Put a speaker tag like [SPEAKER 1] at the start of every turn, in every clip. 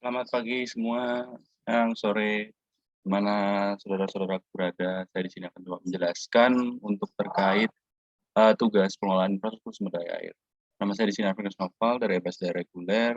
[SPEAKER 1] Selamat pagi semua, siang, sore, di mana saudara-saudaraku berada. Saya di sini akan coba menjelaskan untuk terkait tugas pengelolaan infrastruktur sumber daya air. Nama saya di sini Afrikanus Noval dari BSD Reguler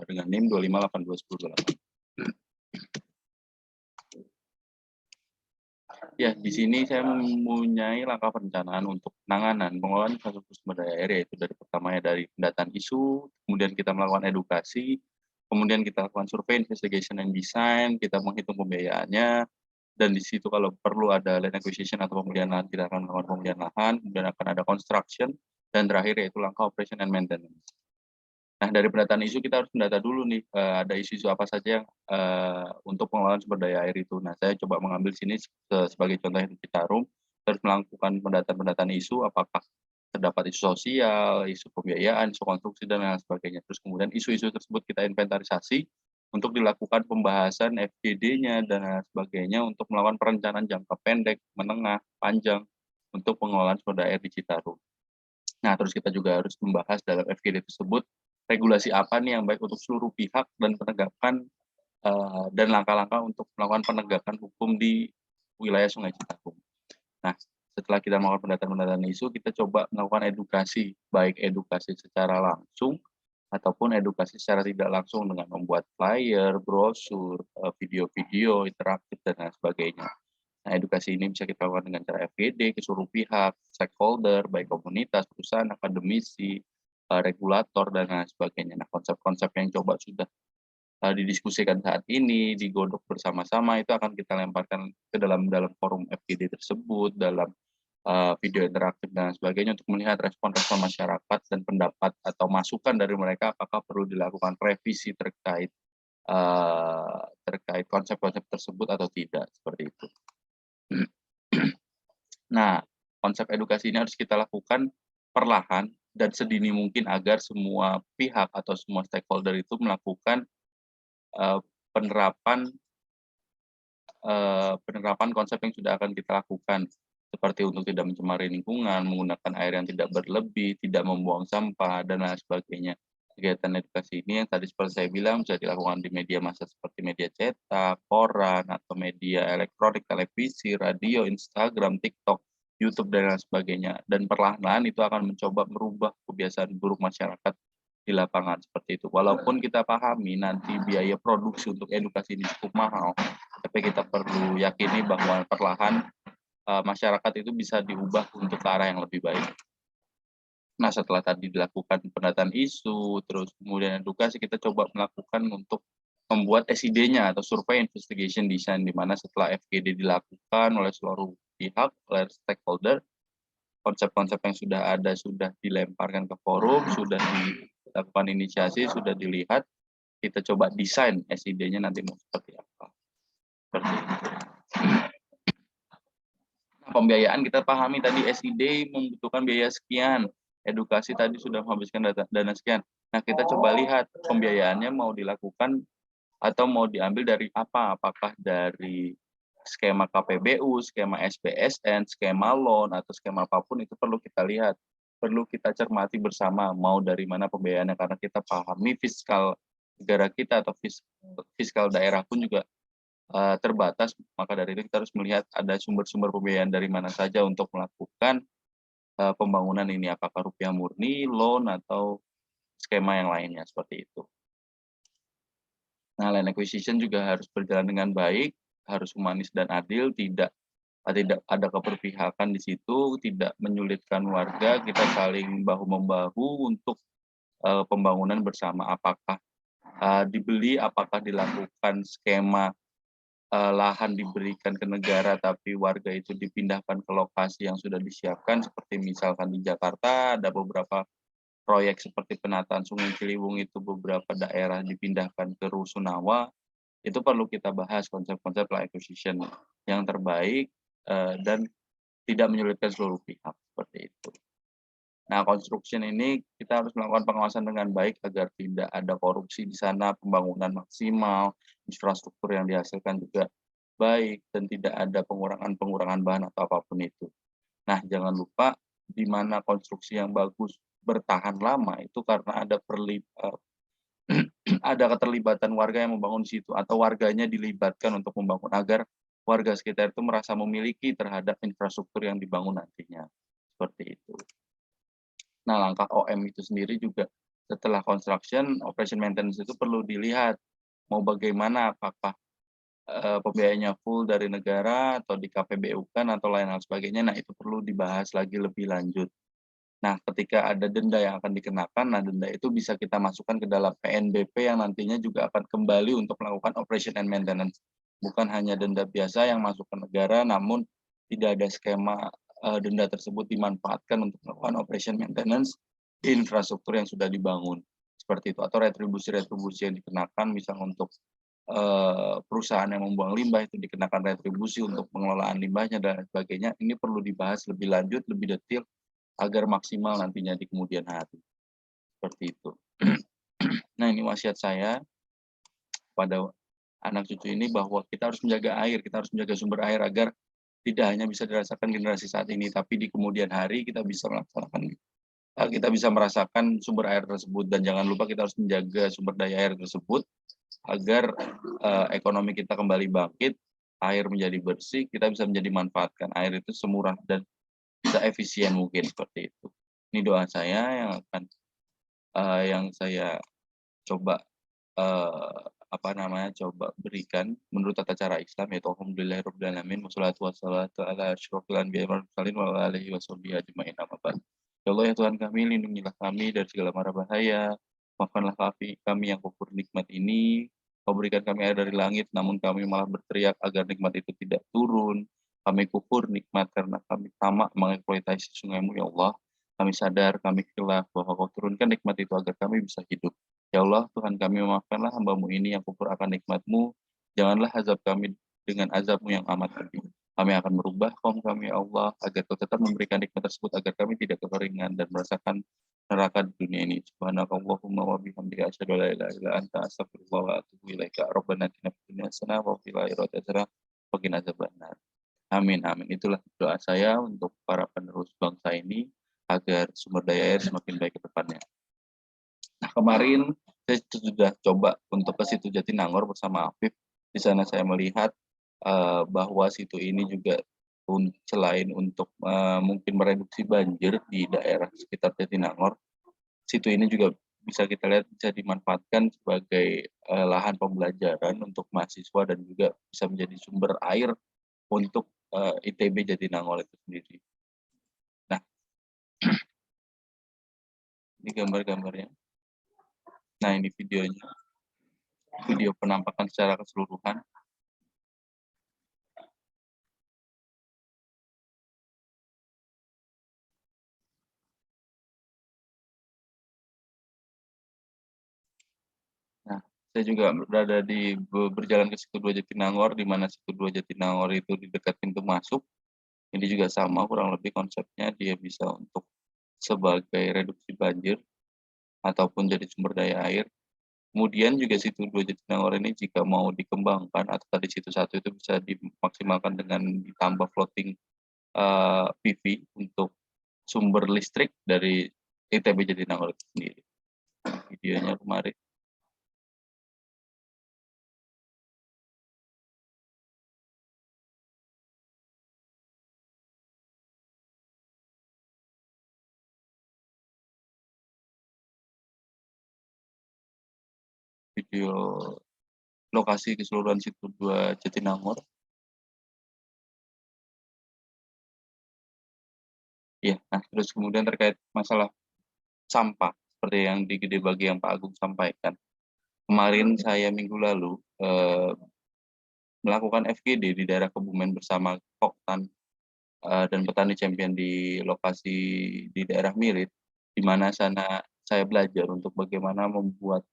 [SPEAKER 1] dengan NIM 25821028. Ya, di sini saya mempunyai langkah perencanaan untuk penanganan pengelolaan infrastruktur sumber daya air, yaitu dari pertama ya dari pendataan isu, kemudian kita melakukan edukasi, kemudian kita lakukan survei, investigation, and design, kita menghitung pembiayaannya, dan di situ kalau perlu ada land acquisition atau pembelian lahan, kita akan melakukan pembelian lahan, kemudian akan ada construction, dan terakhir yaitu langkah operation and maintenance. Nah, dari pendataan isu kita harus mendata dulu nih, ada isu-isu apa saja yang untuk pengelolaan sumber daya air itu. Nah, saya coba mengambil sini sebagai contoh yang di Citarum, terus melakukan pendataan isu, apakah terdapat isu sosial, isu pembiayaan, isu konstruksi, dan lain sebagainya. Terus kemudian isu-isu tersebut kita inventarisasi untuk dilakukan pembahasan FGD-nya dan lain sebagainya untuk melakukan perencanaan jangka pendek, menengah, panjang untuk pengelolaan sumber daya air di Citarum. Nah, terus kita juga harus membahas dalam FGD tersebut regulasi apa nih yang baik untuk seluruh pihak dan penegakan dan langkah-langkah untuk melakukan penegakan hukum di wilayah Sungai Citarum. Nah, setelah kita melakukan pendataan isu, kita coba melakukan edukasi, baik edukasi secara langsung ataupun edukasi secara tidak langsung dengan membuat flyer, brosur, video-video interaktif dan lain sebagainya. Nah, edukasi ini bisa kita lakukan dengan cara FGD ke seluruh pihak, stakeholder, baik komunitas, perusahaan, akademisi, regulator, dan lain sebagainya. Nah, konsep-konsep yang coba sudah didiskusikan saat ini, digodok bersama-sama, itu akan kita lemparkan ke dalam forum FGD tersebut, dalam video interaktif dan sebagainya untuk melihat respon-respon masyarakat dan pendapat atau masukan dari mereka apakah perlu dilakukan revisi terkait konsep-konsep tersebut atau tidak, seperti itu. Nah, konsep edukasi ini harus kita lakukan perlahan dan sedini mungkin agar semua pihak atau semua stakeholder itu melakukan uh, penerapan penerapan konsep yang sudah akan kita lakukan, seperti untuk tidak mencemari lingkungan, menggunakan air yang tidak berlebih, tidak membuang sampah, dan lain sebagainya. Kegiatan edukasi ini yang tadi seperti saya bilang bisa dilakukan di media massa seperti media cetak, koran, atau media elektronik, televisi, radio, Instagram, TikTok, YouTube, dan lain sebagainya. Dan perlahan-lahan itu akan mencoba merubah kebiasaan buruk masyarakat di lapangan seperti itu. Walaupun kita pahami nanti biaya produksi untuk edukasi ini cukup mahal, tapi kita perlu yakini bahwa perlahan masyarakat itu bisa diubah untuk ke arah yang lebih baik. Nah, setelah tadi dilakukan pendataan isu, terus kemudian edukasi, kita coba melakukan untuk membuat SID-nya atau Survey Investigation Design, di mana setelah FGD dilakukan oleh seluruh pihak, oleh stakeholder, konsep-konsep yang sudah ada sudah dilemparkan ke forum, sudah dilakukan inisiasi, sudah dilihat, kita coba desain SID-nya nanti mau seperti apa. Seperti itu. Nah, pembiayaan kita pahami tadi SID membutuhkan biaya sekian, edukasi tadi sudah menghabiskan dana sekian. Nah, kita coba lihat pembiayaannya mau dilakukan atau mau diambil dari apa? Apakah dari skema KPBU, skema SBSN, skema loan, atau skema apapun itu perlu kita lihat. Perlu kita cermati bersama mau dari mana pembiayaannya, karena kita pahami fiskal negara kita atau fiskal daerah pun juga terbatas, maka dari itu kita harus melihat ada sumber-sumber pembiayaan dari mana saja untuk melakukan pembangunan ini, apakah rupiah murni, loan, atau skema yang lainnya, seperti itu. Nah, land acquisition juga harus berjalan dengan baik, harus humanis dan adil, tidak ada keberpihakan di situ, tidak menyulitkan warga, kita saling bahu-membahu untuk pembangunan bersama. Apakah dibeli, apakah dilakukan skema lahan diberikan ke negara tapi warga itu dipindahkan ke lokasi yang sudah disiapkan, seperti misalkan di Jakarta ada beberapa proyek seperti penataan Sungai Ciliwung, itu beberapa daerah dipindahkan ke Rusunawa. Itu perlu kita bahas konsep-konsep land acquisition yang terbaik dan tidak menyulitkan seluruh pihak, seperti itu. Nah, construction ini kita harus melakukan pengawasan dengan baik agar tidak ada korupsi di sana, pembangunan maksimal, infrastruktur yang dihasilkan juga baik, dan tidak ada pengurangan bahan atau apapun itu. Nah, jangan lupa di mana konstruksi yang bagus bertahan lama itu karena ada ada keterlibatan warga yang membangun di situ atau warganya dilibatkan untuk membangun agar warga sekitar itu merasa memiliki terhadap infrastruktur yang dibangun nantinya, seperti itu. Nah, langkah OM itu sendiri juga setelah construction, operation maintenance itu perlu dilihat mau bagaimana, apakah pembiayanya full dari negara atau di KPBU-kan atau lain hal sebagainya. Nah, itu perlu dibahas lagi lebih lanjut. Nah, ketika ada denda yang akan dikenakan, nah denda itu bisa kita masukkan ke dalam PNBP yang nantinya juga akan kembali untuk melakukan operation and maintenance. Bukan hanya denda biasa yang masuk ke negara, namun tidak ada skema denda tersebut dimanfaatkan untuk melakukan operation maintenance di infrastruktur yang sudah dibangun. Seperti itu. Atau retribusi-retribusi yang dikenakan, misal untuk perusahaan yang membuang limbah itu dikenakan retribusi untuk pengelolaan limbahnya dan sebagainya. Ini perlu dibahas lebih lanjut, lebih detail, agar maksimal nantinya di kemudian hari. Seperti itu. Nah, ini wasiat saya pada anak cucu ini bahwa kita harus menjaga air, kita harus menjaga sumber air agar tidak hanya bisa dirasakan generasi saat ini, tapi di kemudian hari kita bisa merasakan sumber air tersebut. Dan jangan lupa kita harus menjaga sumber daya air tersebut agar ekonomi kita kembali bangkit, air menjadi bersih, kita bisa menjadi manfaatkan air itu semurah dan bisa efisien mungkin, seperti itu. Ini doa saya yang akan yang saya coba coba berikan menurut tata cara Islam, yaitu alhamdulillahirabbil alamin wassalatu wassalamu ala asyrofil anbiya'i wal mursalin wa ala alihi washabihi ajmain, amma ba'd. Ya Allah, ya Tuhan kami, lindungilah kami dari segala mara bahaya, maafkanlah kami yang kufur nikmat ini. Kau berikan kami air dari langit, namun kami malah berteriak agar nikmat itu tidak turun. Kami kufur nikmat karena kami tamak mengeksploitasi sungai-Mu, ya Allah. Kami sadar, kami khilaf bahwa Kau turunkan nikmat itu agar kami bisa hidup. Ya Allah, Tuhan kami, maafkanlah hamba-Mu ini yang kufur akan nikmat-Mu. Janganlah azab kami dengan azab-Mu yang amat pedih. Kami akan merubah kaum kami, ya Allah, agar Kau tetap memberikan nikmat tersebut, agar kami tidak kekeringan dan merasakan neraka di dunia ini. Subhanakallahumma wa bihamdika asyhadu an la ilaha illa anta astaghfiruka wa atubu ilaika. Rabbana atina fid dunya hasanah wa fil akhirati hasanah wa qina adzabannar. Amin, amin. Itulah doa saya untuk para penerus bangsa ini agar sumber daya air semakin baik ke depannya. Nah, kemarin saya sudah coba untuk ke situ Jatinangor bersama Afif. Di sana saya melihat bahwa situ ini juga selain untuk mungkin mereduksi banjir di daerah sekitar Jatinangor, situ ini juga bisa kita lihat bisa dimanfaatkan sebagai lahan pembelajaran untuk mahasiswa dan juga bisa menjadi sumber air untuk ITB Jatinangor itu sendiri. Nah, ini gambar-gambarnya. Nah, ini videonya, video penampakan secara keseluruhan. Nah, saya juga berada berjalan ke Situ 2 Jatinangor, di mana Situ 2 Jatinangor itu di dekat pintu masuk. Ini juga sama, kurang lebih konsepnya dia bisa untuk sebagai reduksi banjir ataupun jadi sumber daya air. Kemudian juga Situ 2 Jatinangor ini jika mau dikembangkan atau tadi Situ 1 itu bisa dimaksimalkan dengan ditambah floating PV untuk sumber listrik dari ITB Jatinangor itu sendiri. Videonya kemarin. Video lokasi keseluruhan Situ 2 Jatinangor. Ya, nah terus kemudian terkait masalah sampah seperti yang di Gede Bage yang Pak Agung sampaikan. Kemarin saya minggu lalu melakukan FGD di daerah Kebumen bersama Koktan dan petani champion di lokasi di daerah Mirit, di mana sana saya belajar untuk bagaimana membuat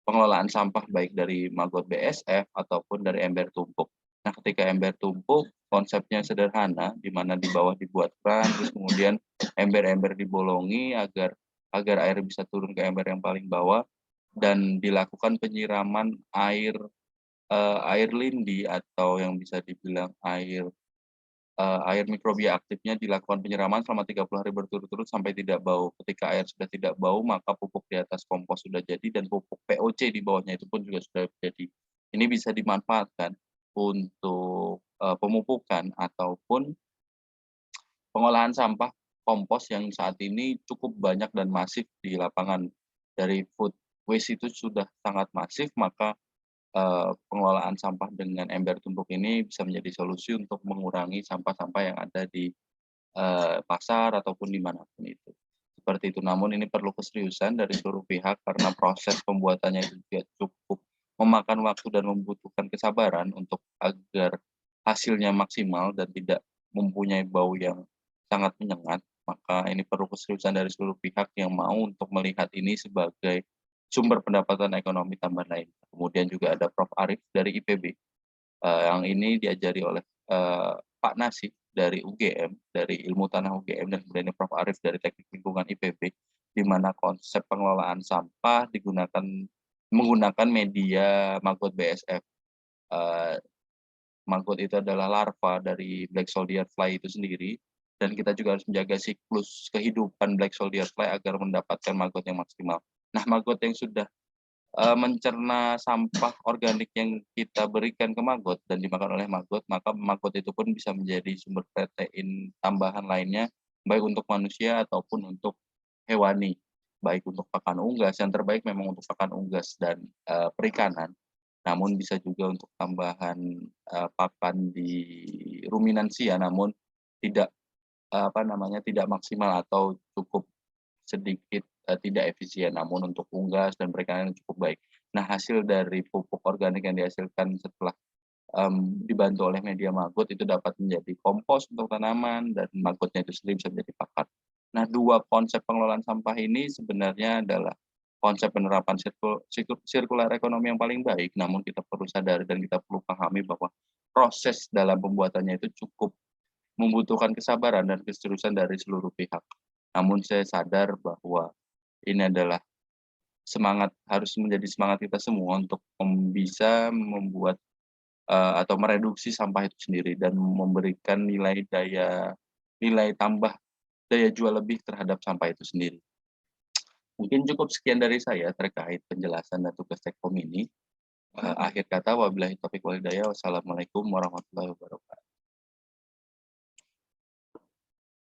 [SPEAKER 1] pengelolaan sampah baik dari maggot BSF ataupun dari ember tumpuk. Nah, ketika ember tumpuk, konsepnya sederhana, di mana di bawah dibuat keran, terus kemudian ember-ember dibolongi agar air bisa turun ke ember yang paling bawah, dan dilakukan penyiraman air lindi atau yang bisa dibilang air air mikrobia aktifnya dilakukan penyiraman selama 30 hari berturut-turut sampai tidak bau. Ketika air sudah tidak bau, maka pupuk di atas kompos sudah jadi dan pupuk POC di bawahnya itu pun juga sudah jadi. Ini bisa dimanfaatkan untuk, pemupukan ataupun pengolahan sampah kompos yang saat ini cukup banyak dan masif di lapangan. Dari food waste itu sudah sangat masif, maka pengelolaan sampah dengan ember tumpuk ini bisa menjadi solusi untuk mengurangi sampah-sampah yang ada di, pasar ataupun di manapun itu. Seperti itu, namun ini perlu keseriusan dari seluruh pihak karena proses pembuatannya itu juga cukup memakan waktu dan membutuhkan kesabaran untuk agar hasilnya maksimal dan tidak mempunyai bau yang sangat menyengat. Maka ini perlu keseriusan dari seluruh pihak yang mau untuk melihat ini sebagai sumber pendapatan ekonomi tambahan lain. Kemudian juga ada Prof. Arif dari IPB, yang ini diajari oleh, Pak Nasib dari UGM, dari Ilmu Tanah UGM, dan kemudian Prof. Arif dari Teknik Lingkungan IPB, di mana konsep pengelolaan sampah menggunakan media maggot BSF. Eee, Maggot itu adalah larva dari black soldier fly itu sendiri, dan kita juga harus menjaga siklus kehidupan black soldier fly agar mendapatkan maggot yang maksimal. Nah, maggot yang sudah mencerna sampah organik yang kita berikan ke maggot dan dimakan oleh maggot, maka maggot itu pun bisa menjadi sumber protein tambahan lainnya, baik untuk manusia ataupun untuk hewani. Baik untuk pakan unggas, yang terbaik memang untuk pakan unggas dan, perikanan, namun bisa juga untuk tambahan, pakan di ruminansia, namun tidak, tidak maksimal atau cukup sedikit, tidak efisien, namun untuk unggas dan perikanan cukup baik. Nah, hasil dari pupuk organik yang dihasilkan setelah, dibantu oleh media maggot itu dapat menjadi kompos untuk tanaman dan maggotnya itu sendiri bisa menjadi pakan. Nah, 2 konsep pengelolaan sampah ini sebenarnya adalah konsep penerapan sirkular ekonomi yang paling baik, namun kita perlu sadari dan kita perlu pahami bahwa proses dalam pembuatannya itu cukup membutuhkan kesabaran dan keseriusan dari seluruh pihak. Namun saya sadar bahwa ini adalah harus menjadi semangat kita semua untuk bisa membuat, atau mereduksi sampah itu sendiri dan memberikan nilai tambah daya jual lebih terhadap sampah itu sendiri. Mungkin cukup sekian dari saya terkait penjelasan dan tugas Tekkom ini. Akhir kata wabillahi taufiq wal hidayah. Wassalamualaikum warahmatullahi wabarakatuh.